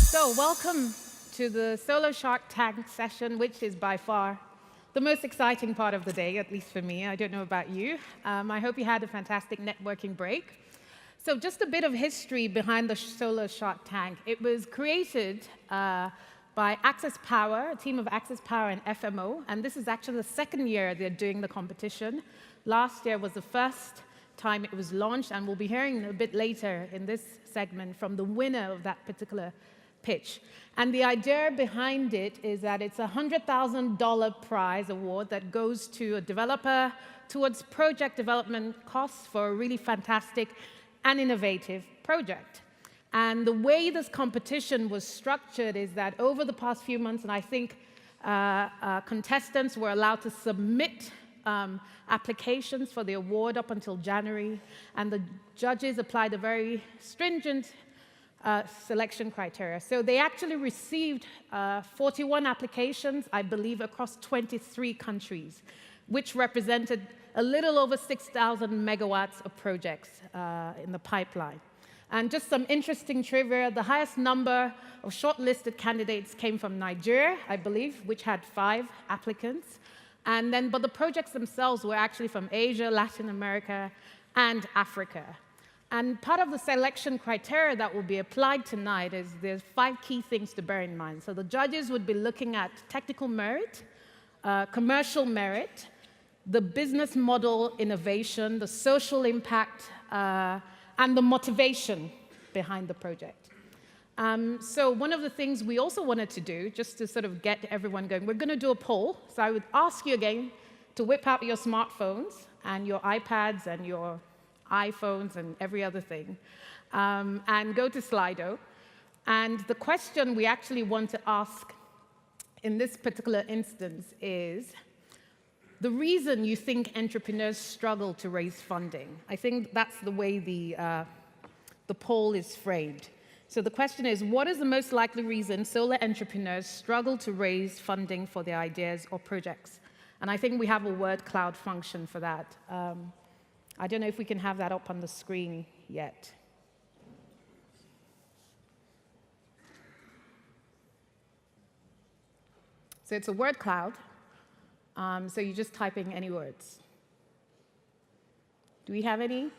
So welcome to the Solo Shark Tank session, which is by far the most exciting part of the day, at least for me. I don't know about you. I hope you had a fantastic networking break. So just a bit of history behind the Solo Shark Tank. It was created by Access Power, a team of Access Power and FMO, and this is actually the second year they're doing the competition. Last year was the first time it was launched, and we'll be hearing a bit later in this segment from the winner of that particular pitch. And the idea behind it is that it's a $100,000 prize award that goes to a developer towards project development costs for a really fantastic and innovative project. And the way this competition was structured is that over the past few months, and I think contestants were allowed to submit applications for the award up until January, and the judges applied a very stringent selection criteria. So they actually received 41 applications, I believe, across 23 countries, which represented a little over 6,000 megawatts of projects in the pipeline. And just some interesting trivia, the highest number of shortlisted candidates came from Nigeria, I believe, which had 5 applicants. But the projects themselves were actually from Asia, Latin America, and Africa. And part of the selection criteria that will be applied tonight is there's 5 key things to bear in mind. So the judges would be looking at technical merit, commercial merit, the business model innovation, the social impact, and the motivation behind the project. So one of the things we also wanted to do, just to sort of get everyone going, we're going to do a poll. So I would ask you again to whip out your smartphones and your iPads and your iPhones and every other thing, and go to Slido. And the question we actually want to ask in this particular instance is the reason you think entrepreneurs struggle to raise funding. I think that's the way the poll is framed. So the question is, what is the most likely reason solar entrepreneurs struggle to raise funding for their ideas or projects? And I think we have a word cloud function for that. I don't know if we can have that up on the screen yet. So it's a word cloud. So you're just typing any words. Do we have any?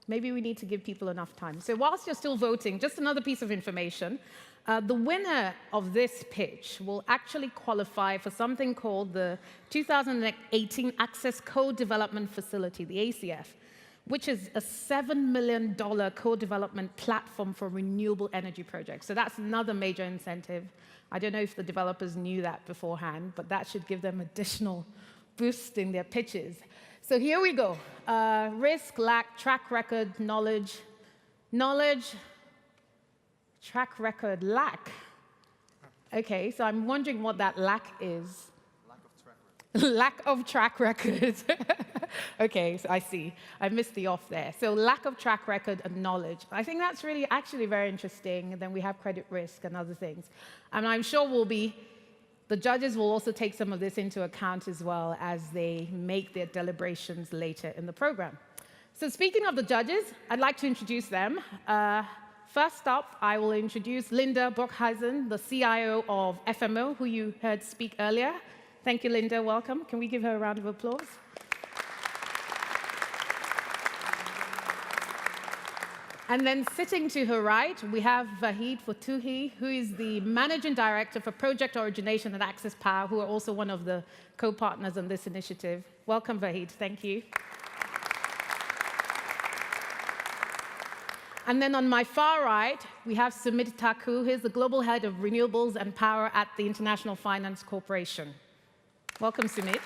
Maybe we need to give people enough time. So whilst you're still voting, just another piece of information. The winner of this pitch will actually qualify for something called the 2018 Access Co-Development Facility, the ACF, which is a $7 million co-development platform for renewable energy projects. So that's another major incentive. I don't know if the developers knew that beforehand, but that should give them additional boost in their pitches. So here we go. Risk, lack, track record, knowledge, track record, lack. Okay, so I'm wondering what that lack is. Lack of track record. Okay, so I see. I missed the off there. So lack of track record and knowledge. I think that's really actually very interesting. And then we have credit risk and other things. And I'm sure the judges will also take some of this into account as well as they make their deliberations later in the program. So speaking of the judges, I'd like to introduce them. First up, I will introduce Linda Brockhuizen, the CIO of FMO, who you heard speak earlier. Thank you, Linda. Welcome. Can we give her a round of applause? And then sitting to her right, we have Vahid Futuhi, who is the Managing Director for Project Origination at Access Power, who are also one of the co-partners on this initiative. Welcome, Vahid. Thank you. And then on my far right, we have Sumit Thakur, who is the Global Head of Renewables and Power at the International Finance Corporation. Welcome, Sumit.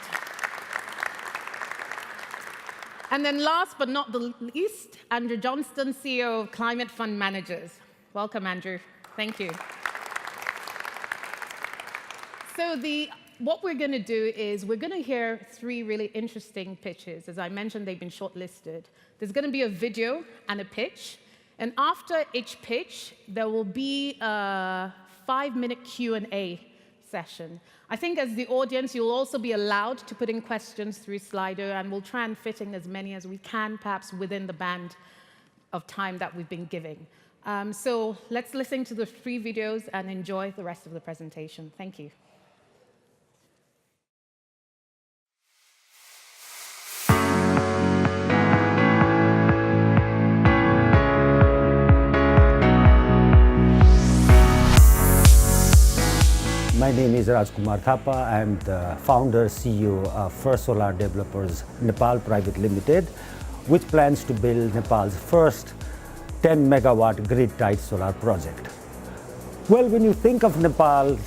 And then last but not the least, Andrew Johnston, CEO of Climate Fund Managers. Welcome, Andrew. Thank you. So what we're going to do is we're going to hear 3 really interesting pitches. As I mentioned, they've been shortlisted. There's going to be a video and a pitch. And after each pitch, there will be a 5-minute Q&A session. I think as the audience, you'll also be allowed to put in questions through Slido, and we'll try and fit in as many as we can, perhaps within the band of time that we've been giving. So let's listen to the 3 videos and enjoy the rest of the presentation. Thank you. My name is Rajkumar Thapa. I am the founder, CEO of First Solar Developers Nepal Private Limited, which plans to build Nepal's first 10 megawatt grid-tied solar project. Well, when you think of Nepal,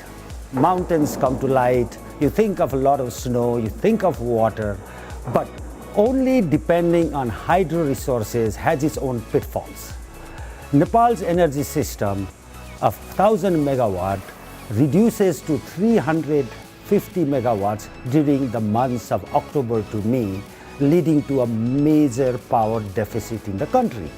mountains come to light, you think of a lot of snow, you think of water, but only depending on hydro resources has its own pitfalls. Nepal's energy system of 1,000 megawatt reduces to 350 megawatts during the months of October to May, leading to a major power deficit in the country.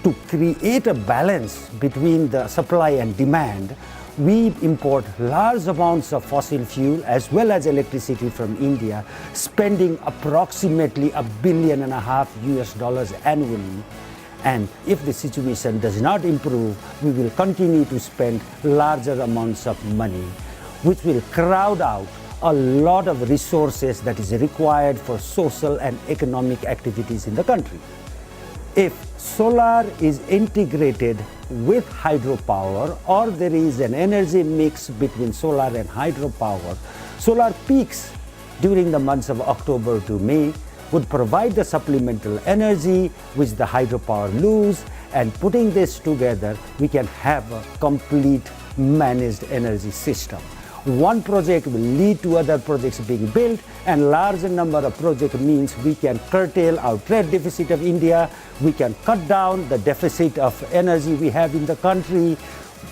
To create a balance between the supply and demand, we import large amounts of fossil fuel as well as electricity from India, spending approximately $1.5 billion annually. And if the situation does not improve, we will continue to spend larger amounts of money, which will crowd out a lot of resources that is required for social and economic activities in the country. If solar is integrated with hydropower, or there is an energy mix between solar and hydropower, solar peaks during the months of October to May would provide the supplemental energy which the hydropower lose, and putting this together, we can have a complete managed energy system. One project will lead to other projects being built, and larger number of projects means we can curtail our trade deficit of India, we can cut down the deficit of energy we have in the country,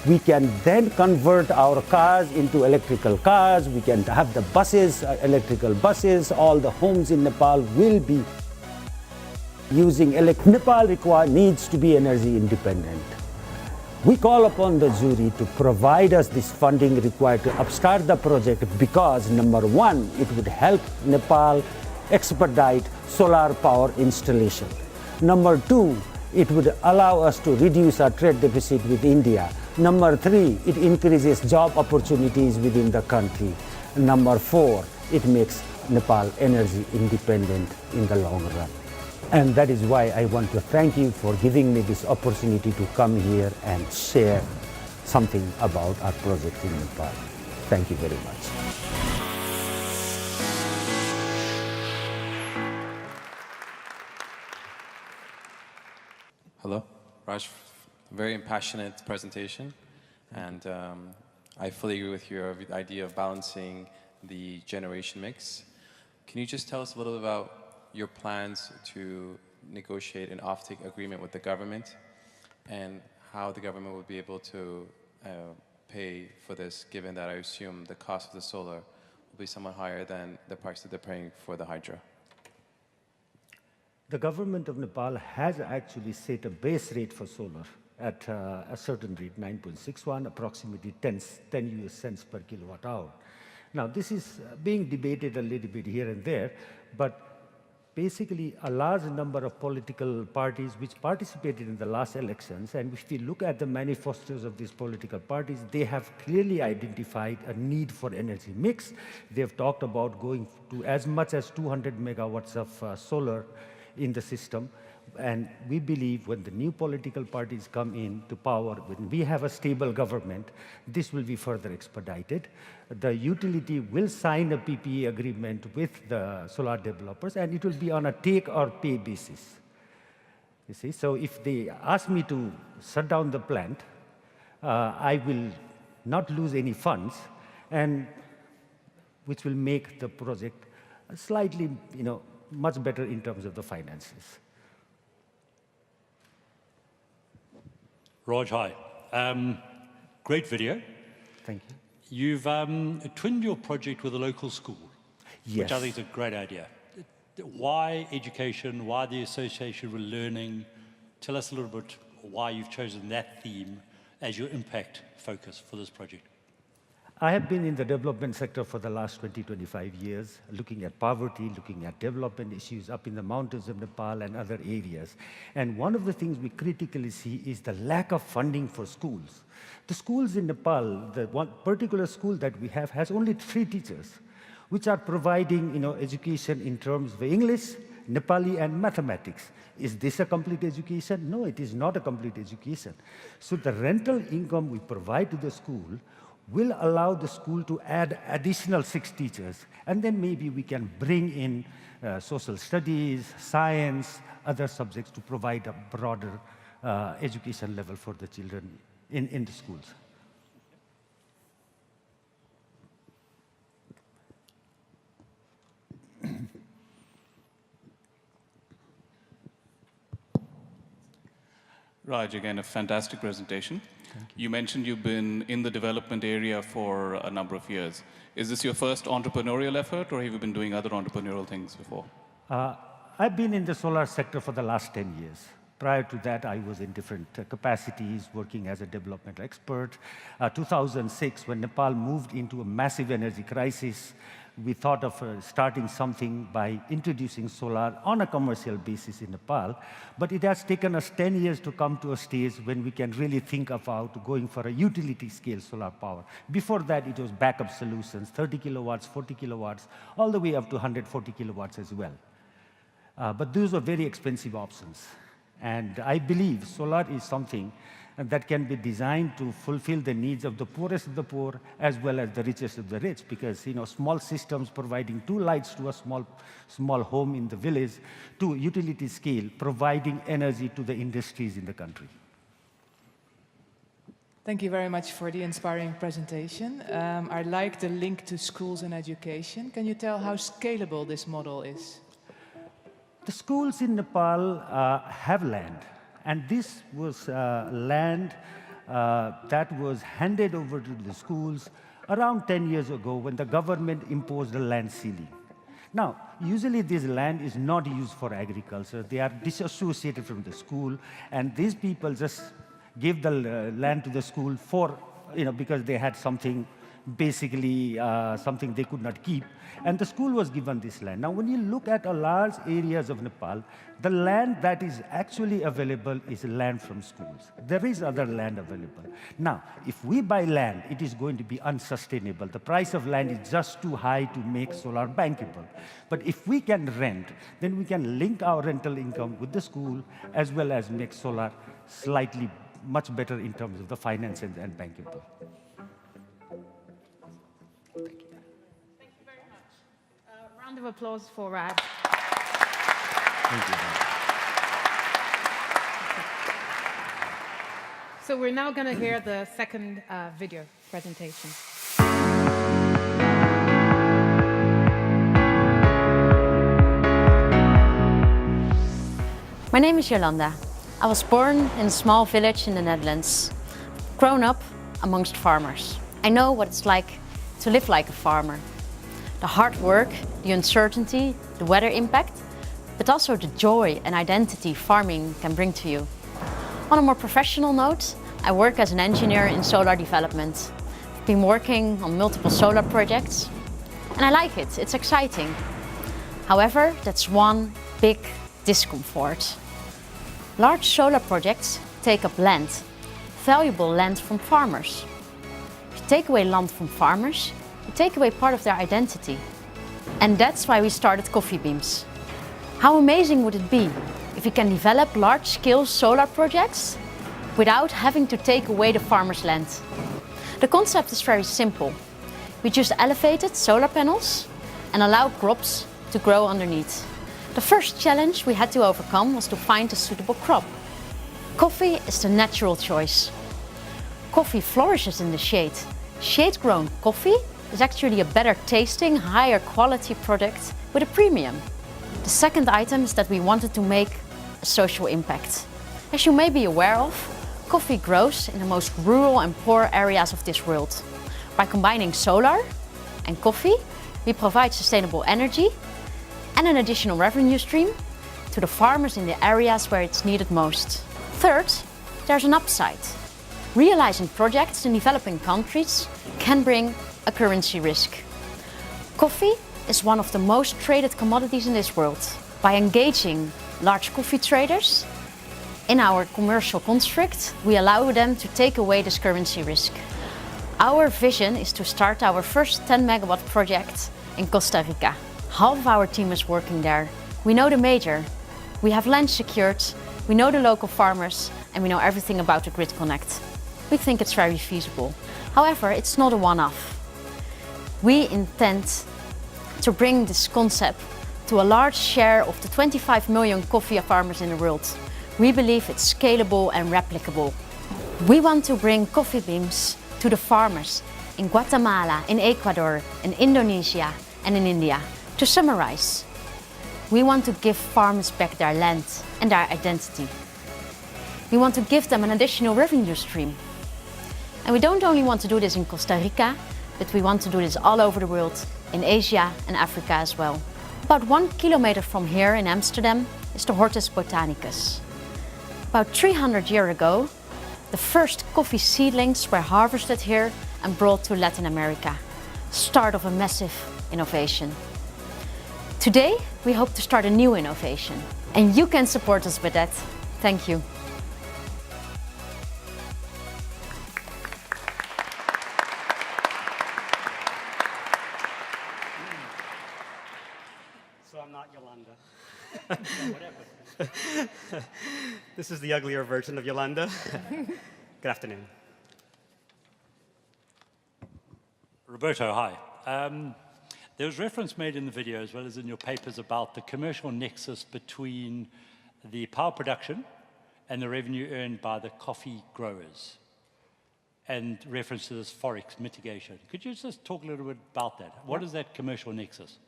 we can then convert our cars into electrical cars, we can have the buses, electrical buses, all the homes in Nepal will be using Nepal needs to be energy independent. We call upon the jury to provide us this funding required to upstart the project because, number one, it would help Nepal expedite solar power installation. Number two, it would allow us to reduce our trade deficit with India. Number three, it increases job opportunities within the country. Number four, it makes Nepal energy independent in the long run. And that is why I want to thank you for giving me this opportunity to come here and share something about our project in Nepal. Thank you very much. Hello, Raj. Very impassionate presentation, and I fully agree with your idea of balancing the generation mix. Can you just tell us a little bit about your plans to negotiate an offtake agreement with the government and how the government will be able to pay for this, given that I assume the cost of the solar will be somewhat higher than the price that they're paying for the hydro? The government of Nepal has actually set a base rate for solar at a certain rate, 9.61, approximately 10 US cents per kilowatt hour. Now, this is being debated a little bit here and there, but basically a large number of political parties which participated in the last elections, and if we look at the manifestos of these political parties, they have clearly identified a need for energy mix. They have talked about going to as much as 200 megawatts of solar in the system. And we believe when the new political parties come in to power, when we have a stable government, this will be further expedited. The utility will sign a PPA agreement with the solar developers, and it will be on a take or pay basis. You see, so if they ask me to shut down the plant, I will not lose any funds, and which will make the project slightly, much better in terms of the finances. Raj, hi. Great video. Thank you. You've twinned your project with a local school, Yes. which I think is a great idea. Why education? Why the association with learning? Tell us a little bit why you've chosen that theme as your impact focus for this project. I have been in the development sector for the last 25 years, looking at poverty, looking at development issues up in the mountains of Nepal and other areas. And one of the things we critically see is the lack of funding for schools. The schools in Nepal, the one particular school that we have has only 3 teachers, which are providing education in terms of English, Nepali, and mathematics. Is this a complete education? No, it is not a complete education. So the rental income we provide to the school will allow the school to add additional 6 teachers, and then maybe we can bring in social studies, science, other subjects to provide a broader education level for the children in the schools. Raj, again, a fantastic presentation. You mentioned you've been in the development area for a number of years. Is this your first entrepreneurial effort, or have you been doing other entrepreneurial things before? I've been in the solar sector for the last 10 years. Prior to that, I was in different capacities, working as a development expert. 2006, when Nepal moved into a massive energy crisis, we thought of starting something by introducing solar on a commercial basis in Nepal. But it has taken us 10 years to come to a stage when we can really think about going for a utility-scale solar power. Before that, it was backup solutions, 30 kilowatts, 40 kilowatts, all the way up to 140 kilowatts as well. But those are very expensive options. And I believe solar is something that can be designed to fulfill the needs of the poorest of the poor as well as the richest of the rich, because small systems providing 2 lights to a small home in the village, to utility scale providing energy to the industries in the country. Thank you very much for the inspiring presentation. I like the link to schools and education. Can you tell how scalable this model is? The schools in Nepal have land. And this was land that was handed over to the schools around 10 years ago when the government imposed a land ceiling. Now, usually this land is not used for agriculture. They are disassociated from the school, and these people just give the land to the school for, because they had something, basically something they could not keep. And the school was given this land. Now, when you look at large areas of Nepal, the land that is actually available is land from schools. There is other land available. Now, if we buy land, it is going to be unsustainable. The price of land is just too high to make solar bankable. But if we can rent, then we can link our rental income with the school as well as make solar slightly much better in terms of the finance and bankable. Round of applause for Raj. Thank you. So we're now going to hear the second video presentation. My name is Jolanda. I was born in a small village in the Netherlands, grown up amongst farmers. I know what it's like to live like a farmer. The hard work, the uncertainty, the weather impact, but also the joy and identity farming can bring to you. On a more professional note, I work as an engineer in solar development. I've been working on multiple solar projects, and I like it, it's exciting. However, that's one big discomfort. Large solar projects take up land, valuable land from farmers. If you take away land from farmers, you take away part of their identity. And that's why we started Coffee Beams. How amazing would it be if we can develop large-scale solar projects without having to take away the farmer's land? The concept is very simple. We just elevated solar panels and allow crops to grow underneath. The first challenge we had to overcome was to find a suitable crop. Coffee is the natural choice. Coffee flourishes in the shade. Shade-grown coffee is actually a better tasting, higher quality product with a premium. The second item is that we wanted to make a social impact. As you may be aware of, coffee grows in the most rural and poor areas of this world. By combining solar and coffee, we provide sustainable energy and an additional revenue stream to the farmers in the areas where it's needed most. Third, there's an upside. Realizing projects in developing countries can bring a currency risk. Coffee is one of the most traded commodities in this world. By engaging large coffee traders in our commercial construct, we allow them to take away this currency risk. Our vision is to start our first 10 megawatt project in Costa Rica. Half of our team is working there. We know the major, we have land secured, we know the local farmers, and we know everything about the Grid Connect. We think it's very feasible. However, it's not a one-off. We intend to bring this concept to a large share of the 25 million coffee farmers in the world. We believe it's scalable and replicable. We want to bring coffee beans to the farmers in Guatemala, in Ecuador, in Indonesia, and in India. To summarize, we want to give farmers back their land and their identity. We want to give them an additional revenue stream. And we don't only want to do this in Costa Rica, but we want to do this all over the world, in Asia and Africa as well. About 1 kilometer from here in Amsterdam is the Hortus Botanicus. About 300 years ago, the first coffee seedlings were harvested here and brought to Latin America. Start of a massive innovation. Today, we hope to start a new innovation, and you can support us with that. Thank you. So I'm not Yolanda. This is the uglier version of Yolanda. Good afternoon. Roberto, hi. There was reference made in the video as well as in your papers about the commercial nexus between the power production and the revenue earned by the coffee growers, and reference to this forex mitigation. Could you just talk a little bit about that? What is that commercial nexus?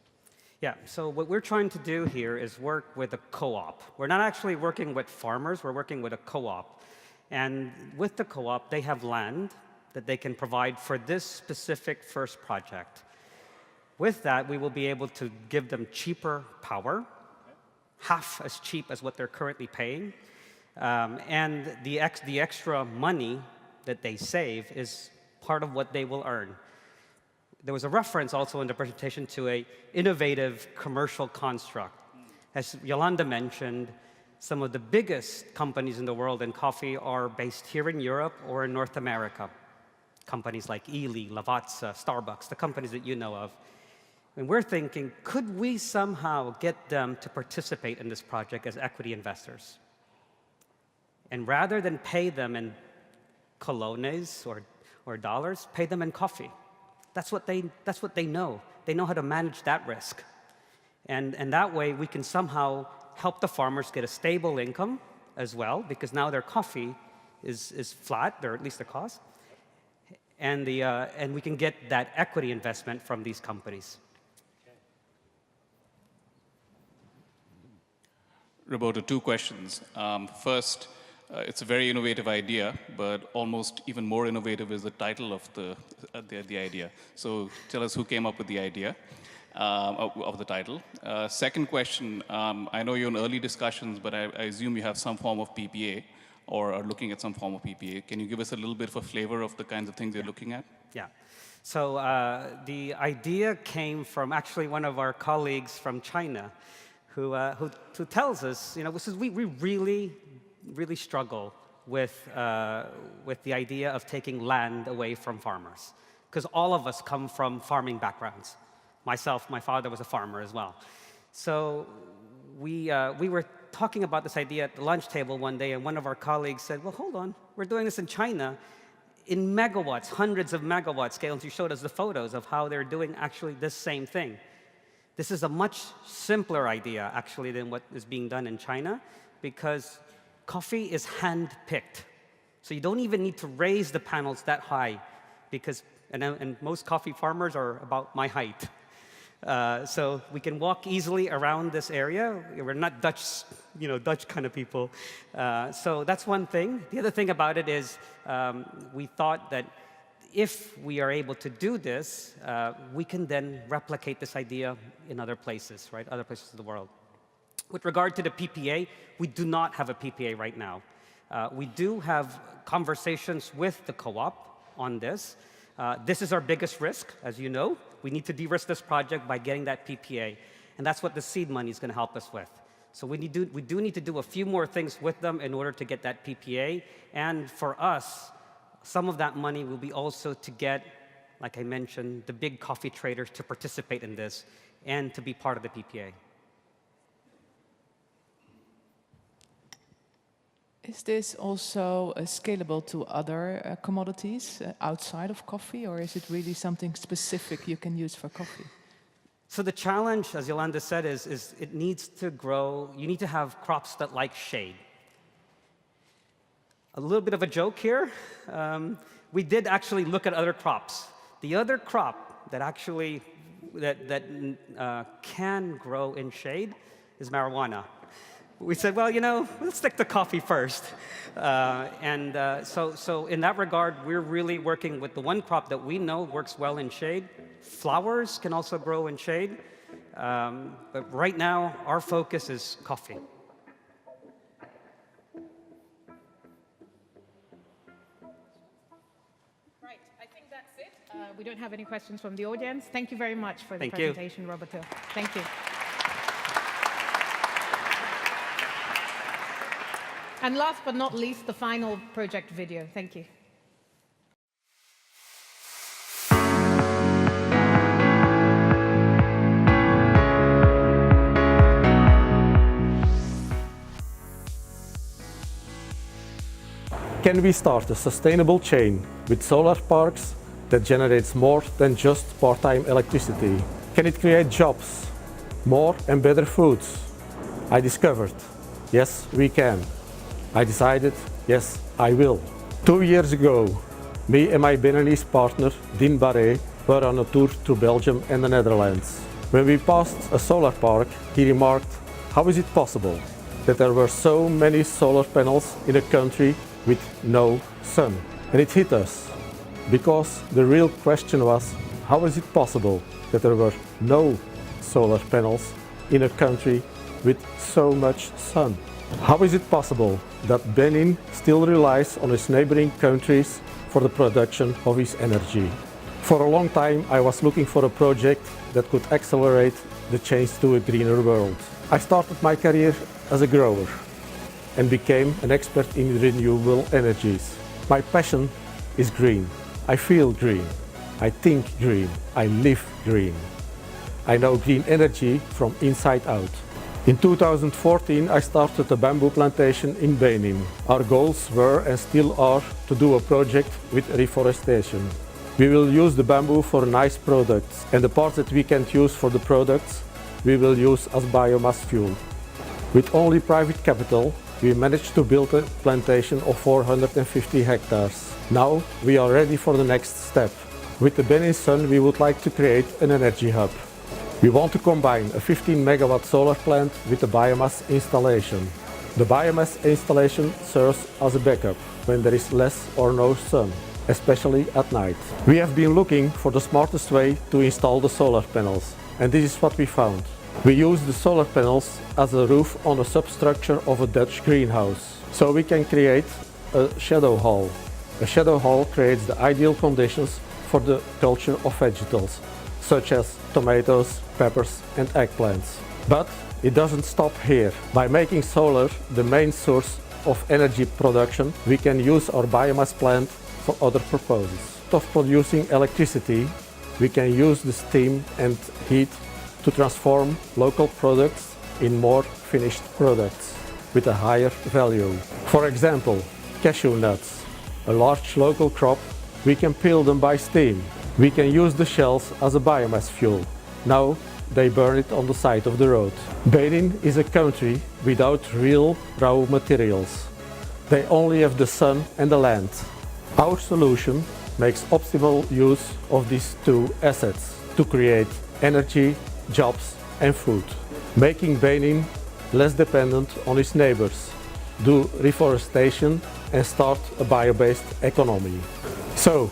Yeah, so what we're trying to do here is work with a co-op. We're not actually working with farmers, we're working with a co-op. And with the co-op, they have land that they can provide for this specific first project. With that, we will be able to give them cheaper power, half as cheap as what they're currently paying. And the extra money that they save is part of what they will earn. There was a reference also in the presentation to an innovative commercial construct. As Yolanda mentioned, some of the biggest companies in the world in coffee are based here in Europe or in North America. Companies like Ely, Lavazza, Starbucks, the companies that you know of. And we're thinking, could we somehow get them to participate in this project as equity investors? And rather than pay them in colones or dollars, pay them in coffee. That's what they know. They know how to manage that risk. And that way, we can somehow help the farmers get a stable income as well, because now their coffee is flat, or at least the cost. And we can get that equity investment from these companies. Roberto, 2 questions. First, it's a very innovative idea, but almost even more innovative is the title of the idea. So tell us who came up with the idea of the title. Second question, I know you're in early discussions, but I assume you have some form of PPA or are looking at some form of PPA. Can you give us a little bit of a flavor of the kinds of things you're looking at? Yeah. So the idea came from actually one of our colleagues from China who tells us, we really struggle with the idea of taking land away from farmers, because all of us come from farming backgrounds. Myself, my father was a farmer as well. So we were talking about this idea at the lunch table one day, and one of our colleagues said, well, hold on, we're doing this in China in megawatts, hundreds of megawatt scale, and she showed us the photos of how they're doing actually this same thing. This is a much simpler idea, actually, than what is being done in China, because coffee is hand-picked. So you don't even need to raise the panels that high, because and most coffee farmers are about my height. So we can walk easily around this area. We're not Dutch kind of people. So that's one thing. The other thing about it is we thought that if we are able to do this, we can then replicate this idea in other places, right? Other places of the world. With regard to the PPA, we do not have a PPA right now. We do have conversations with the co-op on this. This is our biggest risk, as you know. We need to de-risk this project by getting that PPA, and that's what the seed money is going to help us with. So we do need to do a few more things with them in order to get that PPA, and for us, some of that money will be also to get, like I mentioned, the big coffee traders to participate in this and to be part of the PPA. Is this also scalable to other commodities outside of coffee, or is it really something specific you can use for coffee? So the challenge, as Yolanda said, is it needs to grow. You need to have crops that like shade. A little bit of a joke here. We did actually look at other crops. The other crop that actually can grow in shade is marijuana. We said, well, you know, let's stick to coffee first. So in that regard, we're really working with the one crop that we know works well in shade. Flowers can also grow in shade. But right now, our focus is coffee. Right, I think that's it. We don't have any questions from the audience. Thank you very much for the Thank you. presentation, Roberto. Thank you. And last but not least, the final project video. Thank you. Can we start a sustainable chain with solar parks that generates more than just part-time electricity? Can it create jobs, more and better foods? I discovered, yes, we can. I decided, yes, I will. 2 years ago, me and my Beninese partner, Din Barre, were on a tour through Belgium and the Netherlands. When we passed a solar park, he remarked, how is it possible that there were so many solar panels in a country with no sun? And it hit us, because the real question was, how is it possible that there were no solar panels in a country with so much sun? How is it possible that Benin still relies on its neighboring countries for the production of its energy? For a long time, I was looking for a project that could accelerate the change to a greener world. I started my career as a grower and became an expert in renewable energies. My passion is green. I feel green. I think green. I live green. I know green energy from inside out. In 2014, I started a bamboo plantation in Benin. Our goals were and still are to do a project with reforestation. We will use the bamboo for nice products, and the parts that we can't use for the products, we will use as biomass fuel. With only private capital, we managed to build a plantation of 450 hectares. Now we are ready for the next step. With the Benin Sun, we would like to create an energy hub. We want to combine a 15 megawatt solar plant with a biomass installation. The biomass installation serves as a backup when there is less or no sun, especially at night. We have been looking for the smartest way to install the solar panels, and this is what we found. We use the solar panels as a roof on a substructure of a Dutch greenhouse, so we can create a shadow hall. A shadow hall creates the ideal conditions for the culture of vegetables, such as tomatoes, peppers and eggplants. But it doesn't stop here. By making solar the main source of energy production, we can use our biomass plant for other purposes. Instead of producing electricity, we can use the steam and heat to transform local products in more finished products with a higher value. For example, cashew nuts, a large local crop, we can peel them by steam. We can use the shells as a biomass fuel. Now they burn it on the side of the road. Benin is a country without real raw materials. They only have the sun and the land. Our solution makes optimal use of these two assets to create energy, jobs and food, making Benin less dependent on its neighbors, do reforestation and start a bio-based economy. So,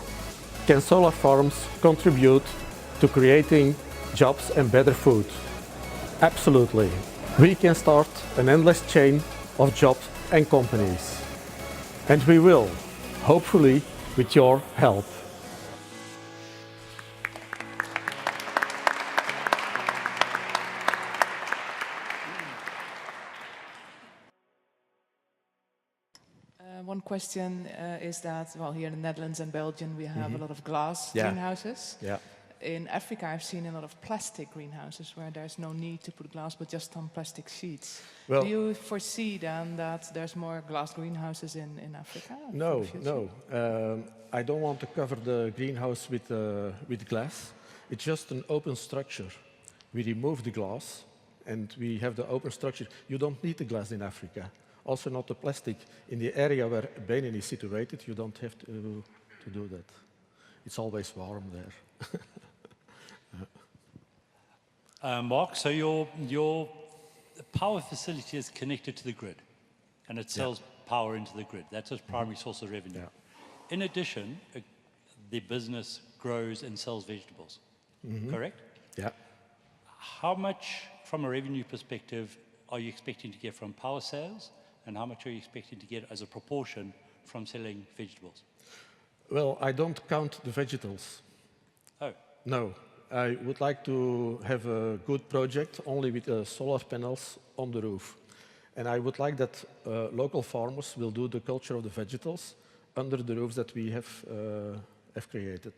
can solar farms contribute to creating jobs and better food? Absolutely. We can start an endless chain of jobs and companies. And we will, hopefully with your help. One question is that, well, here in the Netherlands and Belgium, we have a lot of glass Yeah. greenhouses. Yeah. In Africa, I've seen a lot of plastic greenhouses where there's no need to put glass, but just on plastic sheets. Well, do you foresee then that there's more glass greenhouses in Africa? for No, the future? no. I don't want to cover the greenhouse with glass. It's just an open structure. We remove the glass and we have the open structure. You don't need the glass in Africa. Also not the plastic. In the area where Benin is situated, you don't have to do that. It's always warm there. Mark, so your power facility is connected to the grid, and it sells power into the grid. That's its primary source of revenue. Yeah. In addition, the business grows and sells vegetables, correct? Yeah. How much, from a revenue perspective, are you expecting to get from power sales, and how much are you expecting to get as a proportion from selling vegetables? Well, I don't count the vegetables. Oh. No. I would like to have a good project only with solar panels on the roof. And I would like that local farmers will do the culture of the vegetables under the roofs that we have created.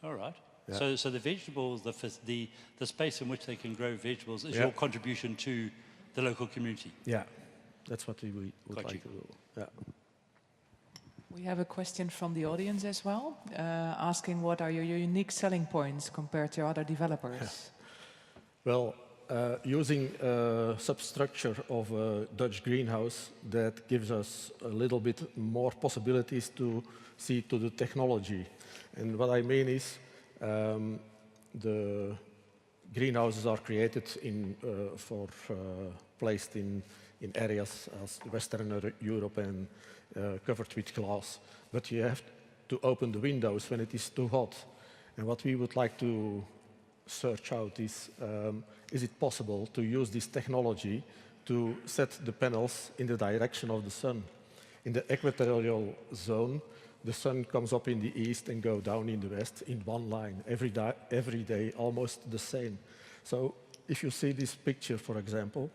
All right. Yeah. So the vegetables, the space in which they can grow vegetables is your contribution to the local community? Yeah, that's what we would Got like you. to do. Yeah. We have a question from the audience as well, asking what are your unique selling points compared to other developers? Well, using a substructure of a Dutch greenhouse, that gives us a little bit more possibilities to see to the technology. And what I mean is, the greenhouses are created placed in areas as Western Europe and covered with glass. But you have to open the windows when it is too hot. And what we would like to search out is it possible to use this technology to set the panels in the direction of the sun? In the equatorial zone, the sun comes up in the east and goes down in the west in one line, every day, almost the same. So if you see this picture, for example,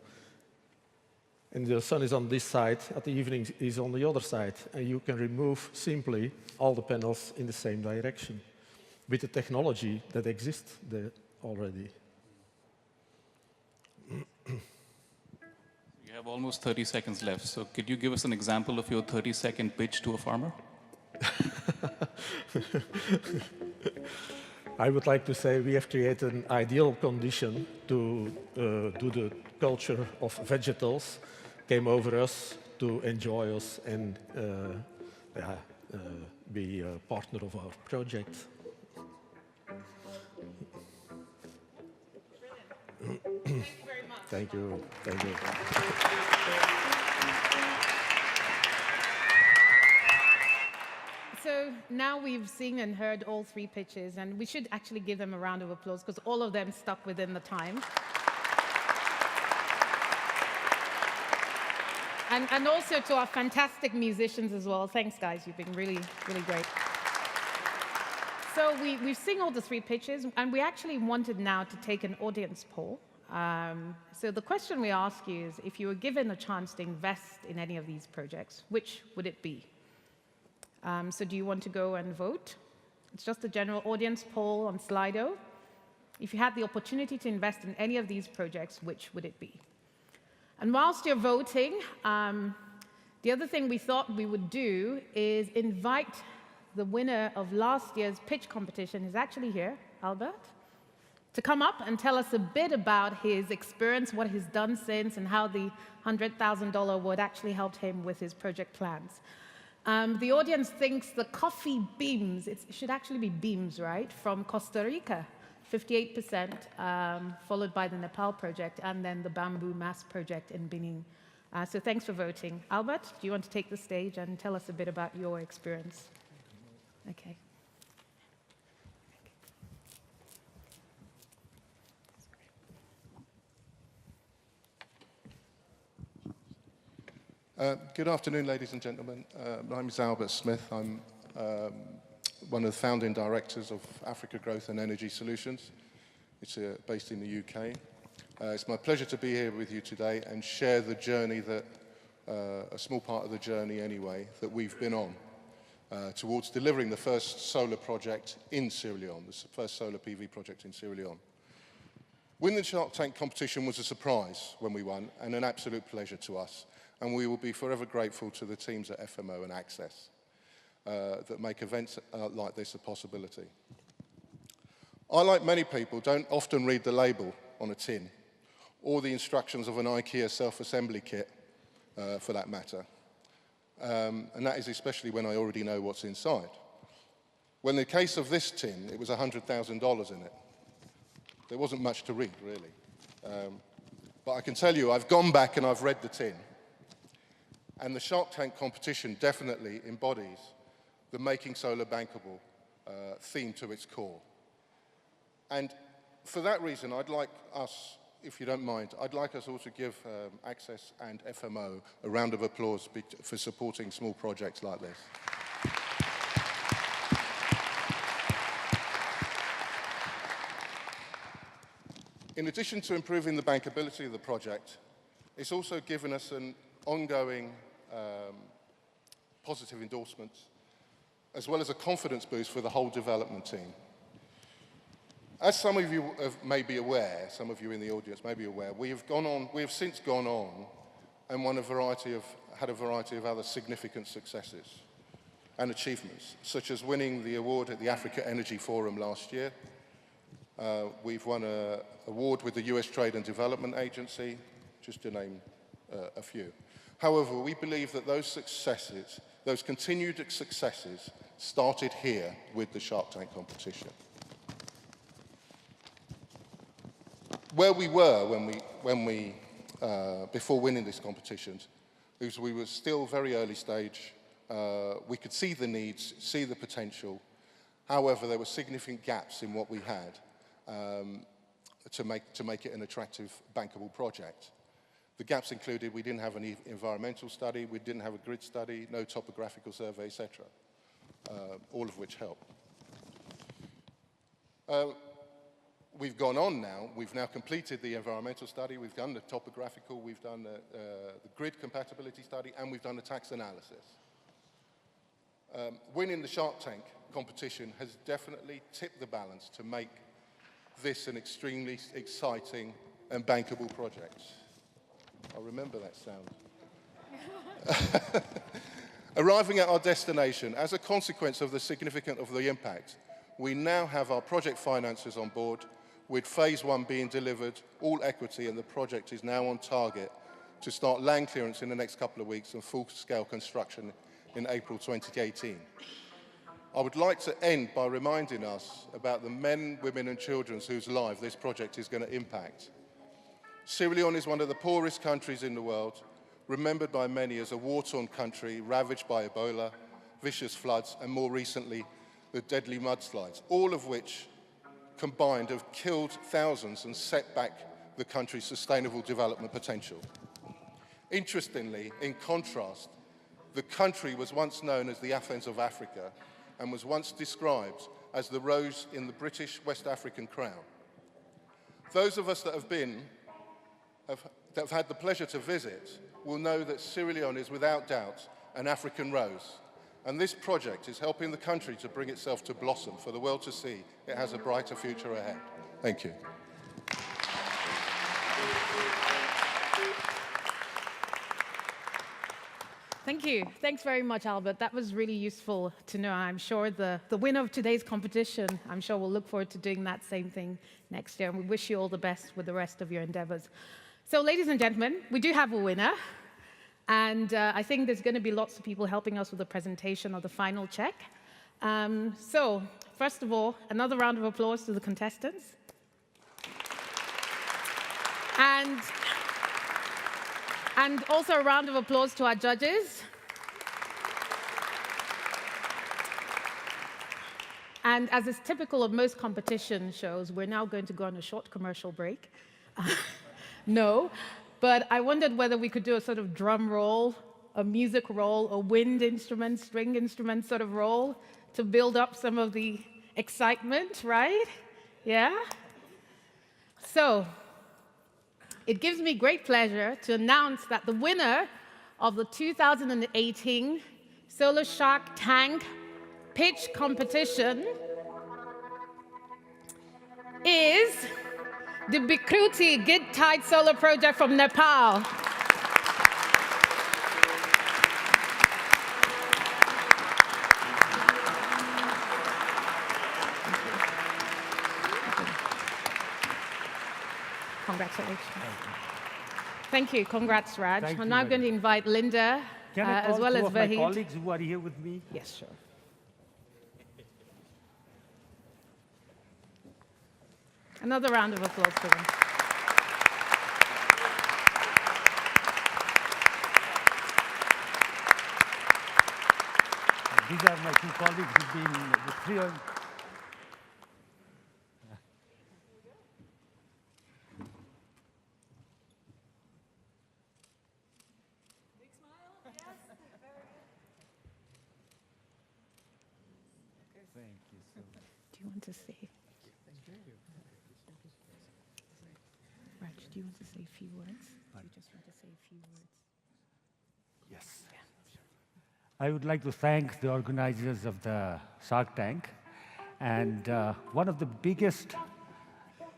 and the sun is on this side, at the evening is on the other side, and you can remove simply all the panels in the same direction with the technology that exists there already. You have almost 30 seconds left, so could you give us an example of your 30-second pitch to a farmer? I would like to say we have created an ideal condition to do the culture of vegetables, came over us to enjoy us and be a partner of our project. Thank you very much. Thank you. Thank you. So now we've seen and heard all three pitches, and we should actually give them a round of applause because all of them stuck within the time. And also to our fantastic musicians as well. Thanks, guys. You've been really, really great. So we've seen all the three pitches, and we actually wanted now to take an audience poll. So the question we ask you is, if you were given a chance to invest in any of these projects, which would it be? So do you want to go and vote? It's just a general audience poll on Slido. If you had the opportunity to invest in any of these projects, which would it be? And whilst you're voting, the other thing we thought we would do is invite the winner of last year's pitch competition, who's actually here, Albert, to come up and tell us a bit about his experience, what he's done since, and how the $100,000 award actually helped him with his project plans. The audience thinks the coffee beans, it should actually be beams, right, from Costa Rica, 58%, followed by the Nepal project, and then the bamboo mass project in Benin. So thanks for voting. Albert, do you want to take the stage and tell us a bit about your experience? Okay. Good afternoon, ladies and gentlemen. My name is Albert Smith. I'm one of the founding directors of Africa Growth and Energy Solutions. It's based in the UK. It's my pleasure to be here with you today and share the journey that, a small part of the journey anyway, that we've been on towards delivering the first solar project in Sierra Leone, the first solar PV project in Sierra Leone. Winning the Shark Tank competition was a surprise when we won and an absolute pleasure to us. And we will be forever grateful to the teams at FMO and Access that make events like this a possibility. I, like many people, don't often read the label on a tin or the instructions of an IKEA self-assembly kit, for that matter. And that is especially when I already know what's inside. When in the case of this tin, it was $100,000 in it. There wasn't much to read, really. But I can tell you, I've gone back and I've read the tin. And the Shark Tank competition definitely embodies the Making Solar Bankable theme to its core. And for that reason, I'd like us, if you don't mind, I'd like us all to give Access and FMO a round of applause for supporting small projects like this. In addition to improving the bankability of the project, it's also given us an ongoing positive endorsements, as well as a confidence boost for the whole development team. As some of you may be aware, some of you in the audience may be aware, we have since gone on and had a variety of other significant successes and achievements, such as winning the award at the Africa Energy Forum last year. We've won an award with the US Trade and Development Agency, just to name a few. However, we believe that those successes, those continued successes, started here with the Shark Tank competition. Where we were before winning this competition, is we were still very early stage. We could see the needs, see the potential. However, there were significant gaps in what we had to make it an attractive, bankable project. The gaps included we didn't have any environmental study, we didn't have a grid study, no topographical survey, etc., all of which help. We've gone on now, we've now completed the environmental study, we've done the topographical, we've done the grid compatibility study, and we've done the tax analysis. Winning the Shark Tank competition has definitely tipped the balance to make this an extremely exciting and bankable project. I'll remember that sound. Arriving at our destination, as a consequence of the significance of the impact, we now have our project financiers on board, with phase 1 being delivered, all equity, and the project is now on target to start land clearance in the next couple of weeks and full-scale construction in April 2018. I would like to end by reminding us about the men, women, and children whose lives this project is going to impact. Sierra Leone is one of the poorest countries in the world, remembered by many as a war-torn country ravaged by Ebola, vicious floods, and more recently, the deadly mudslides, all of which combined have killed thousands and set back the country's sustainable development potential. Interestingly, in contrast, the country was once known as the Athens of Africa and was once described as the rose in the British West African crown. Those of us that have had the pleasure to visit will know that Sierra Leone is without doubt an African rose. And this project is helping the country to bring itself to blossom for the world to see it has a brighter future ahead. Thank you. Thank you. Thanks very much, Albert. That was really useful to know. I'm sure the winner of today's competition, I'm sure we'll look forward to doing that same thing next year. And we wish you all the best with the rest of your endeavors. So, ladies and gentlemen, we do have a winner. And I think there's going to be lots of people helping us with the presentation of the final check. So, first of all, another round of applause to the contestants. And also a round of applause to our judges. And as is typical of most competition shows, we're now going to go on a short commercial break. No. But I wondered whether we could do a sort of drum roll a music roll, a wind instrument, string instrument sort of roll to build up some of the excitement, right? Yeah? So, it gives me great pleasure to announce that the winner of the 2018 Solar Shark Tank pitch competition is the Bikruti Gid Tide Solar Project from Nepal. Congratulations. Thank you. Congrats, Raj. Thank I'm you now very going to invite Linda Can I call as well two as of my Vahid. colleagues who are here with me? Yes, sure. Another round of applause for them. These are my two colleagues who've been the three of Do you want to say? Raj, do you want to say a few words? Do you just want to say a few words? Yes. I would like to thank the organizers of the Shark Tank. And one of the biggest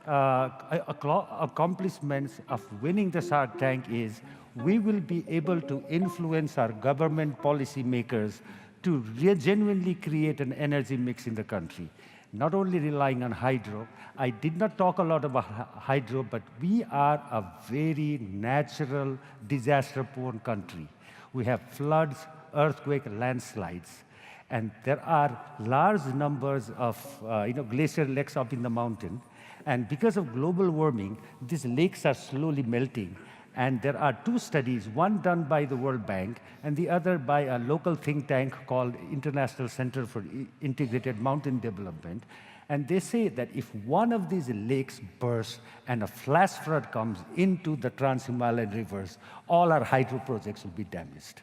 accomplishments of winning the Shark Tank is we will be able to influence our government policy makers to genuinely create an energy mix in the country. Not only relying on hydro. I did not talk a lot about hydro, but we are a very natural, disaster-prone country. We have floods, earthquake, landslides. And there are large numbers of glacier lakes up in the mountain. And because of global warming, these lakes are slowly melting. And there are two studies, one done by the World Bank and the other by a local think tank called International Center for Integrated Mountain Development. And they say that if one of these lakes bursts and a flash flood comes into the Trans-Himalayan rivers, all our hydro projects will be damaged.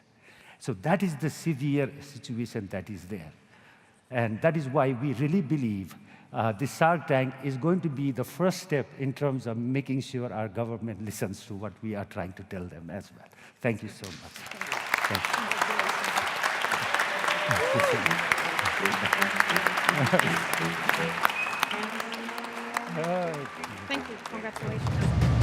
So that is the severe situation that is there. And that is why we really believe this Shark Tank is going to be the first step in terms of making sure our government listens to what we are trying to tell them as well. Thank you so much. Thank you. Thank you. Congratulations.